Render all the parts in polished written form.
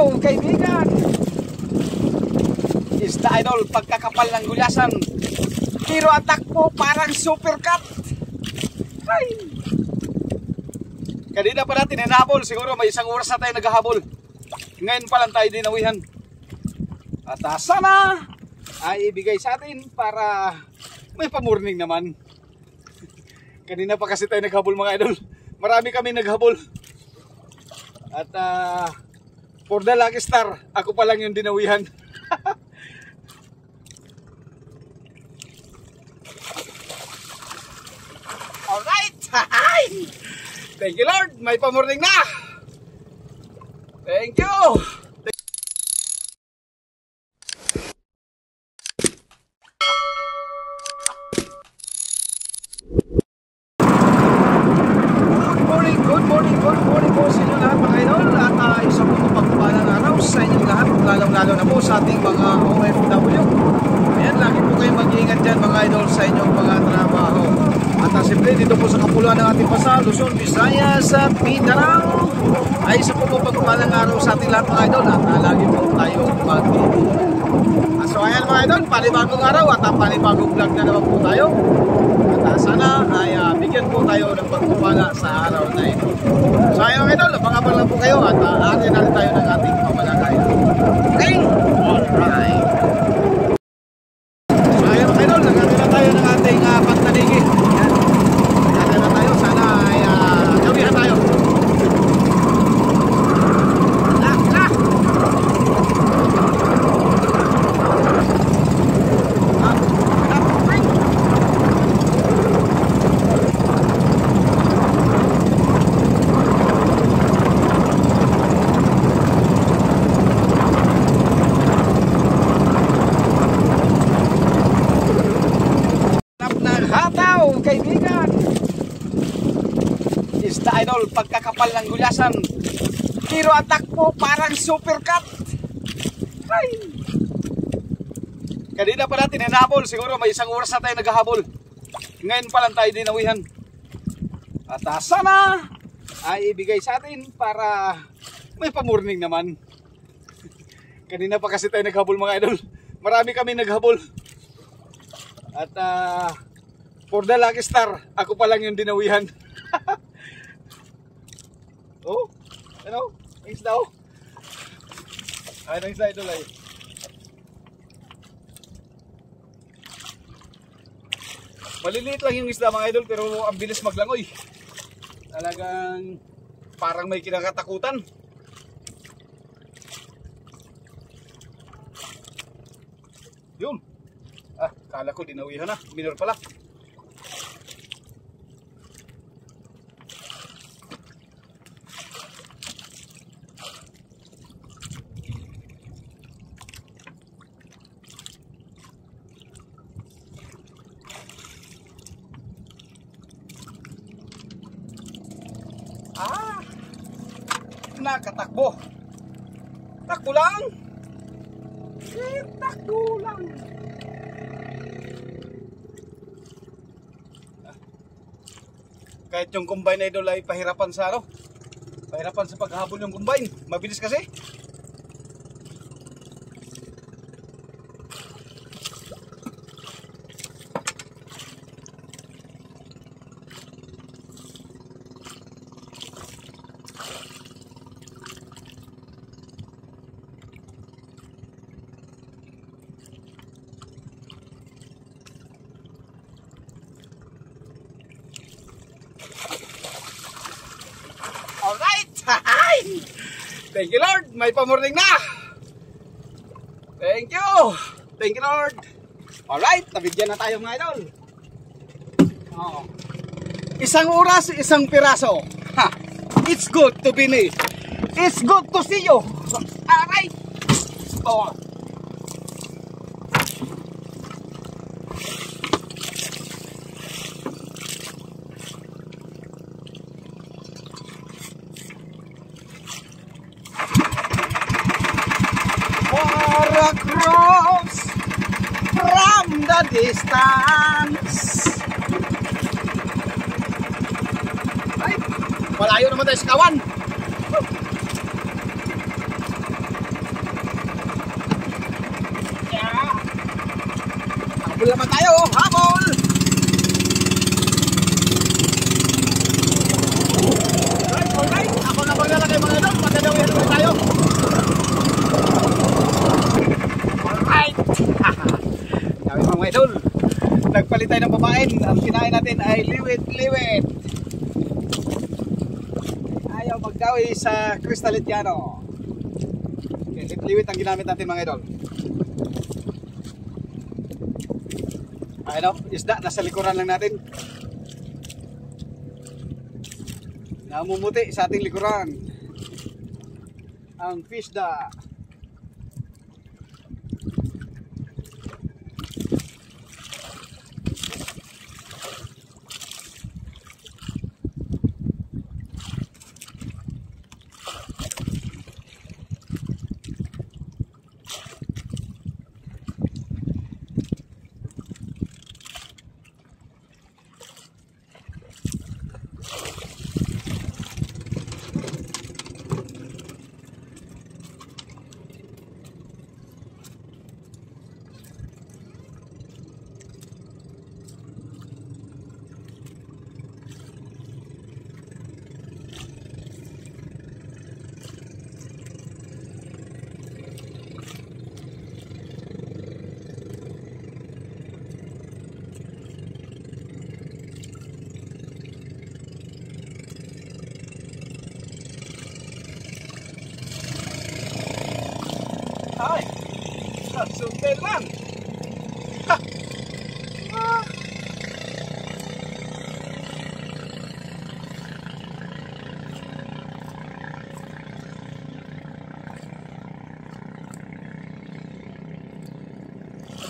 hataw, kaibigan. Isda idol, pagkakapal ng gulasan. Pero ang takbo parang super cut. Ay. Kanina pa natin hinahabol, siguro may isang oras na tayo naghahabol. Ngayon pa lang tayo dinawihan. At sana ay ibigay sa atin para may pamorning naman. Kanina pa kasi tayo naghabol mga idol. Marami kami naghabol. At for the lucky star, ako pa lang yung dinawihan. Alright! Thank you Lord, may pamorning na! Thank you! Good morning po sa inyo lahat mga idol. At isang pagpapalang araw sa inyong lahat, lalo na po sa ating mga OFW. Ayan, lagi po kayong mag-iingat dyan mga idol sa inyong mga trabaho. At siyempre dito po sa kapuluan ng ating bansa, Luzon, Visayas, Mindanao, ay isang pagpapalang araw sa ating lahat mga idol. At lagi po tayong mag-iingat. So ayan mga idol, panibagong araw at panibagong vlog na naman po tayo. At sana ay bigyan po tayo ng pagpapala sa araw na ito. So ayun mga idol, abang-abang lang po kayo at aatin natin tayo ng ating pamalakay. Okay? Alright. So ayun mga idol, nag-atin na tayo ng ating pagtanigi. Nag-atin na tayo, sana ay gawihan tayo. Kaibigan, isda idol, pagkakapal ng gulasan. Pero ang takbo parang super cut. Ay. Kanina pa natin hinahabol, siguro may isang oras na tayo naghahabol. Ngayon pa lang tayo dinawihan. At sana ay ibigay sa atin para may pamorning naman. Kanina pa kasi tayo naghabol mga idol. Marami kami naghabol. At for the lucky star, ako pa lang yung dinawihan. Oh, ano? Ang isda oh. Ay, ang isda idol ay. Maliliit lang yung isda mga idol, pero ang bilis maglangoy. Talagang parang may kinakatakutan. Yun. Kala ko dinawihan na, minor pala. Nakatakbo. Takbo lang. Takbo lang. Kahit yung combine idol ay pahirapan sa ano? Pahirapan sa paghahabol yung combine. Mabilis kasi. Alright! Thank you Lord! May pamorning na! Thank you! Thank you Lord! Alright! Nabigyan na tayo mga idol. Oh. Isang oras, isang piraso. Ha! It's good to be me. It's good to see you. Alright! Oh. Across from the distance. Ay, malayo naman tayo sa kawan. Habol naman tayo, habol! Alright, ako na maglalagay mga idol, magdadawihan naman tayo. Alright! Dami mga idol, nagpalit tayo ng pamain. Ang kinain natin ay liwit-liwit. Ayaw magdawi sa Cristaliano. Liwit ang ginamit natin mga idol. Ayun o, isda, nasa likuran lang natin. Namumuti sa ating likuran ang fisda. Ay, suntel man. Ha. Ah.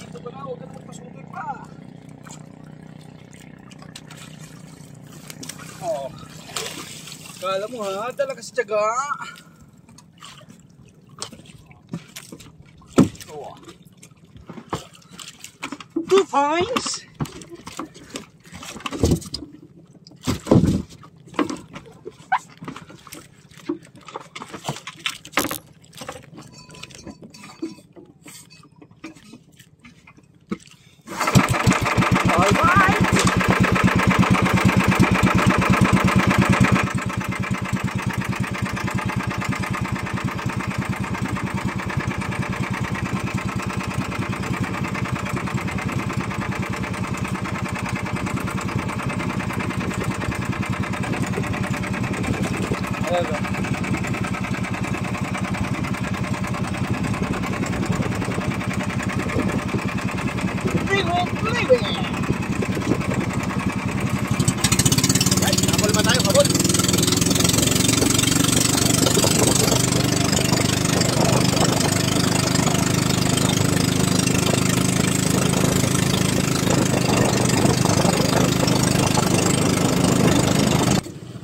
Ito ba na, huwag ka naman pasunod pa. Oh. Kala mo ha, talaga sa tiyaga. Two points.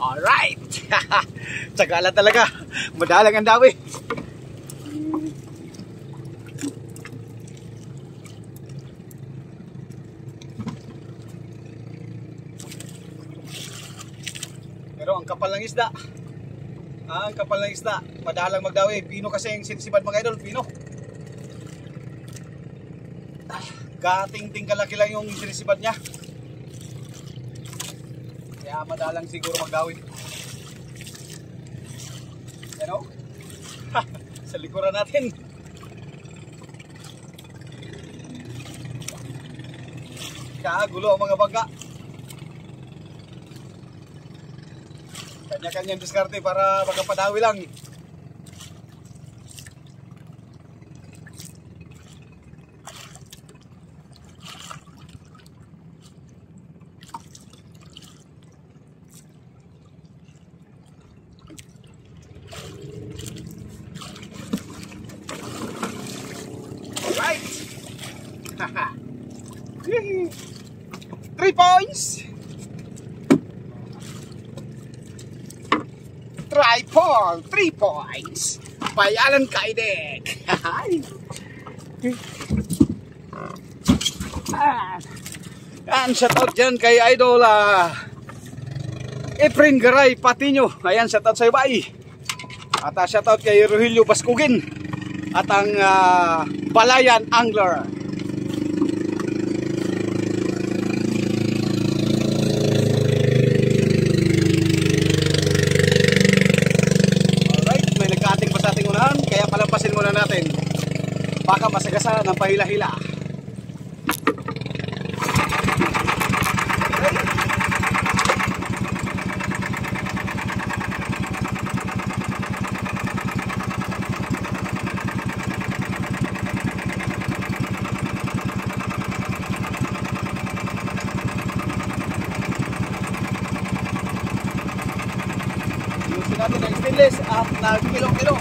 All right. Tsagala talaga, madalang ang dawi. Pero ang kapal ng isda, ang kapal ng isda, madalang magdawi. Pino kasi yung sinisibad mga idol, pino. Gating-ting kalaki lang yung sinisibad niya. Kaya madalang siguro magdawi. Ano? Sa likuran natin. Kagulo ang mga bangka. Kanya-kanyang diskarte para magkapadawi lang. Right. 3 points. Tripod, 3 points. By Alan Kaidek. And shout out dyan kay Idol Efren Garay Patinyo. Ayan, shout out sa ibay. At shout out kay Rogelio Baskugin. At ang Balayan Angler. lampasin muna natin. Baka masagasa ng pahila-hila. Gusto natin ng stainless at nag-kilo-kilo.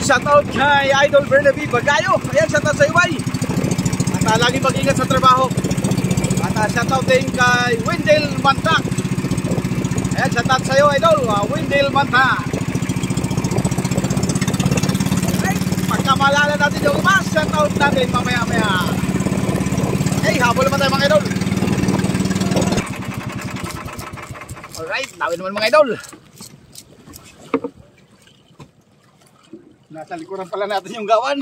Shoutout kay Idol Bernabe Bagayo. Ayan, shoutout sa Iway. At lagi mag-ingat sa trabaho. At shoutout din kay Wendell Manta. Ayan, shoutout sa iyo, Idol. Wendell Manta. Alright, pagkamalala natin yung iba, shoutout natin mamaya-maya. Okay, habol naman tayo mga Idol. Alright, dawin naman mga Idol. Nasa likuran pala natin yung gawan.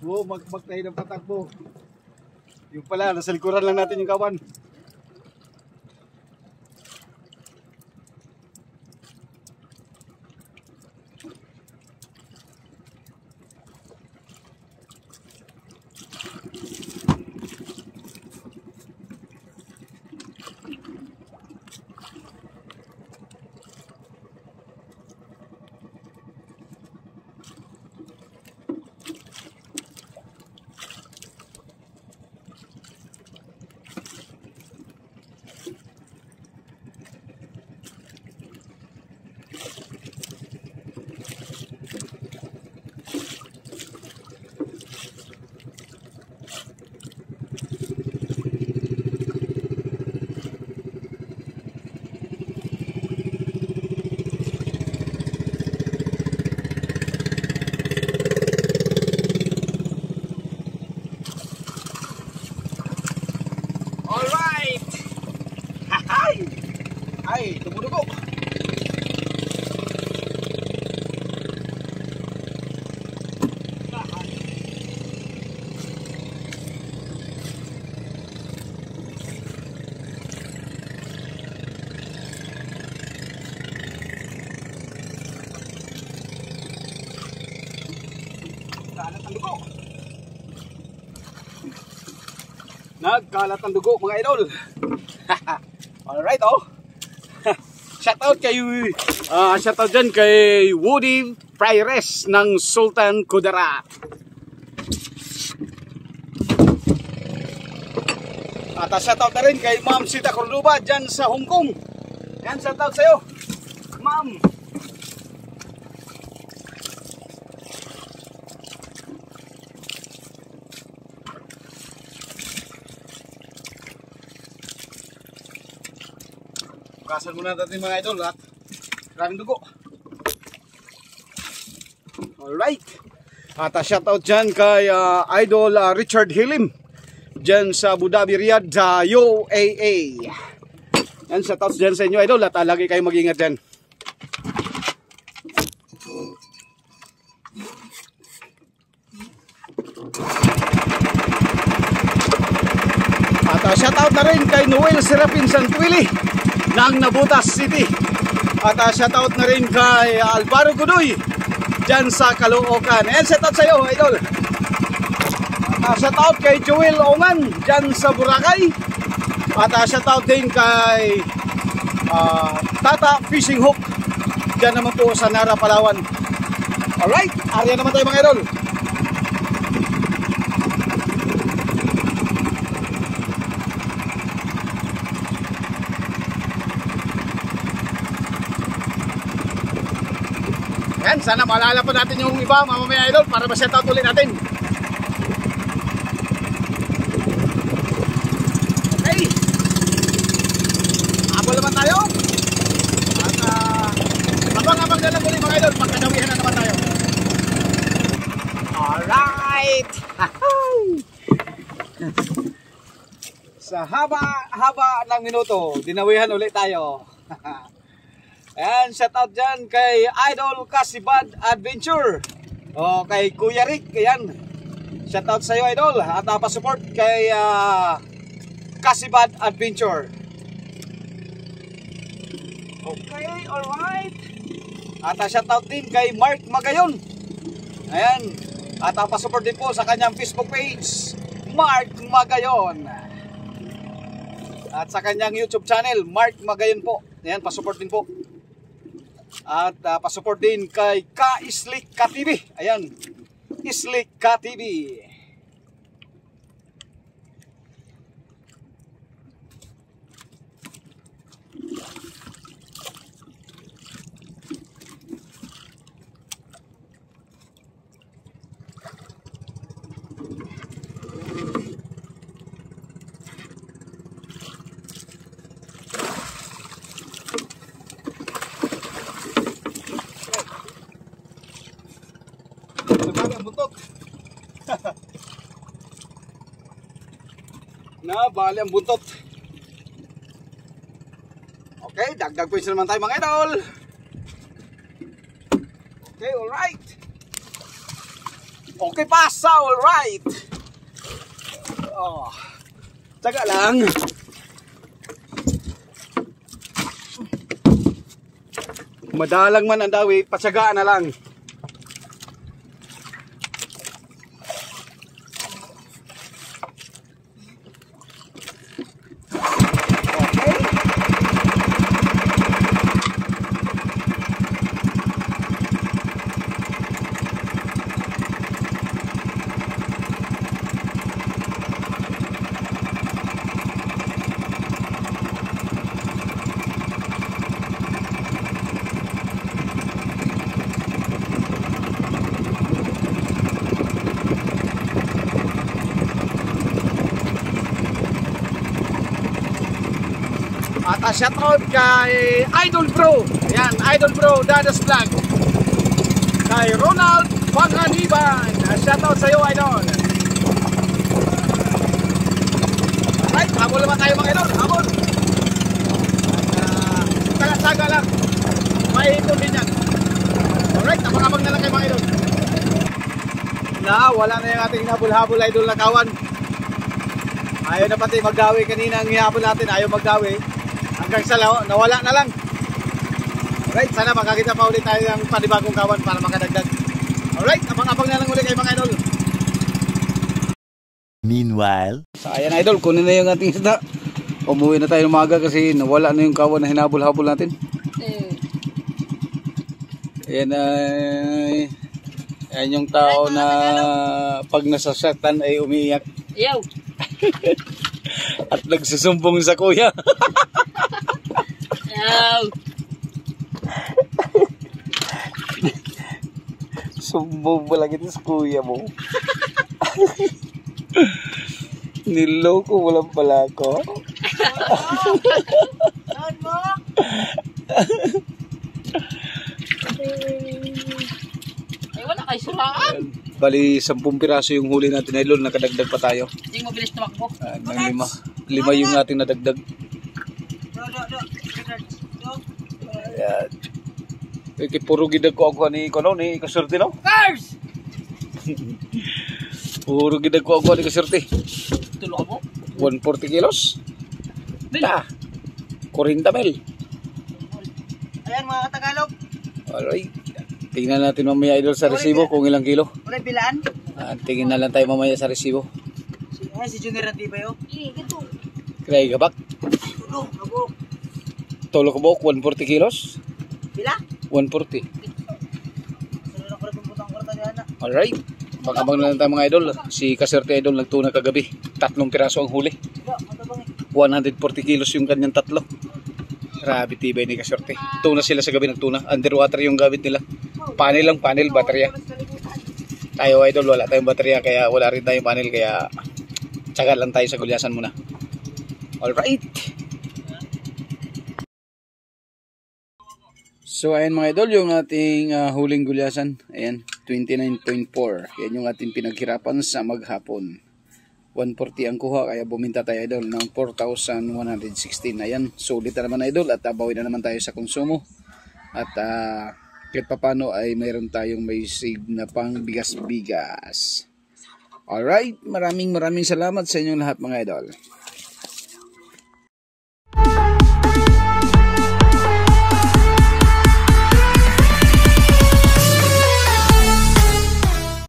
Oh, magbag tayo ng patakbo. Yung pala, nasa likuran lang natin yung gawan. Ay, tumudugo. Kalat ang dugo. Nagkalat ang dugo mga idol. Alright, oh. Shoutout dyan kay Woody Frires ng Sultan Kudarat. At shoutout na rin kay Ma'am Sita Cordoba dyan sa Hong Kong. Yan, shoutout sa'yo, Ma'am. Bukasan muna natin mga idol at maraming dugo. Alright. At shoutout dyan kay Idol Richard Hilim dyan sa Abu Dhabi, Riyadh, UAE. Yan, shoutout dyan sa inyo idol at lagi kayo mag-ingat dyan. At shoutout na rin kay Noel Serapin Santuili ng Nabutas City. At shoutout na rin kay Alvaro Godoy dyan sa Caloocan. And shoutout sa iyo, idol. Shoutout kay Joel Ongan dyan sa Boracay. At shoutout din kay Tata Fishing Hook dyan naman po sa Nara, Palawan. Alright, area naman tayo mga idol. Yan, sana maalala pa natin yung iba mamamaya idol para ma-shoutout ulit natin. Sa haba ng minuto, dinawihan ulit tayo. Ayan, shout out dyan kay Idol Kasibad Adventure. O kay Kuya Rick, ayan. Shout out sa iyo, Idol. At pa-support kay Kasibad Adventure. Okay, alright. At shout out din kay Mark Magayon. Ayan. At pa-support din po sa kanyang Facebook page, Mark Magayon. At sa kanyang YouTube channel, Mark Magayon po. Ayan, pa-support din po. At pa-support din kay Ka-Islik Ka-TV. Ayan, Islik Ka-TV. Bali ang buntot. Okay, dagdag points naman tayo mga idol. Okay, alright. Okay, pasa, alright. Oh, taga lang. Madalang man ang dawi, patsagaan na lang. At shout out kay Idol Bro. Ayan, Idol Bro, Dadas Vlog. Kay Ronald Panganiban. Shout out sa iyo, Idol. Alright, habol naman tayo mga idol. Habol. Taga-saga lang. Maikot din yan. Alright, napakabang na lang kayo mga idol. Wala na yung ating habol-habol idol na kawan. Ayaw na pati magdawi kanina ang hihapon natin. Ayaw magdawi. Hanggang sa nawala na lang. Alright, sana makakita pa ulit tayo ng panibagong kawan para makadagdag. Alright, abang-abang na lang ulit kayo mga idol. Meanwhile, So ayan idol, kunin na yung ating isda. Umuwi na tayo ng umaga kasi nawala na yung kawan na hinabol-habol natin. Ayan ay ayan yung tao na pag nasasaktan ay umiiyak. Yaw. At nagsusumbong sa kuya. Yaw. Sumbong mo lang ito sa kuya mo. Niloko mo lang pala ako. Saan mo? Ay, wala kayo suraan. Bali, 10 piraso yung huli natin idol, nakadagdag pa tayo. Hindi mo bilis tumakbo. Ng lima yung ating nadagdag. Ayan. Puro gidag ko ako ni kasurti no? Cars! Puro gidag ko ako ni kasurti. Tulog mo? 140 kilos. Bila. 40 mil. Ayan mga Tagalog. Alright. Tingnan natin mamaya idol sa resibo kung ilang kilo. Wala bilaan? Tingin na lang tayo mamaya sa resibo. Si Junior na tiba yun? Ganito. Kaya gabak. Tulog, nabok. Tolo ko bok 140 kilos. Bila? 140. Sunod ako rin putang kwarta dyan na. Alright. Pag-abang na lang tayo mga idol. Si Kaserte idol nagtuna kagabi. 3 piraso ang huli. Diba, matabang 140 kilos yung kanyang 3. Grabe tibay ni Kaserte. Tuna sila sa gabi nagtuna. Underwater yung gamit nila. Panel lang, panel, baterya. Tayo idol, wala tayong baterya kaya wala rin tayong panel kaya tsaga lang tayo sa gulyasan muna. Alright. So ayan mga idol, yung ating huling gulyasan. Ayan, 29.4. Yan yung ating pinaghirapan sa maghapon. 140 ang kuha, kaya buminta tayo idol ng 4,116. Ayan, sulit na naman idol at bawi na naman tayo sa konsumo. At kahit papano ay mayroon tayong may save na pang bigas-bigas. Alright, maraming salamat sa inyong lahat mga idol.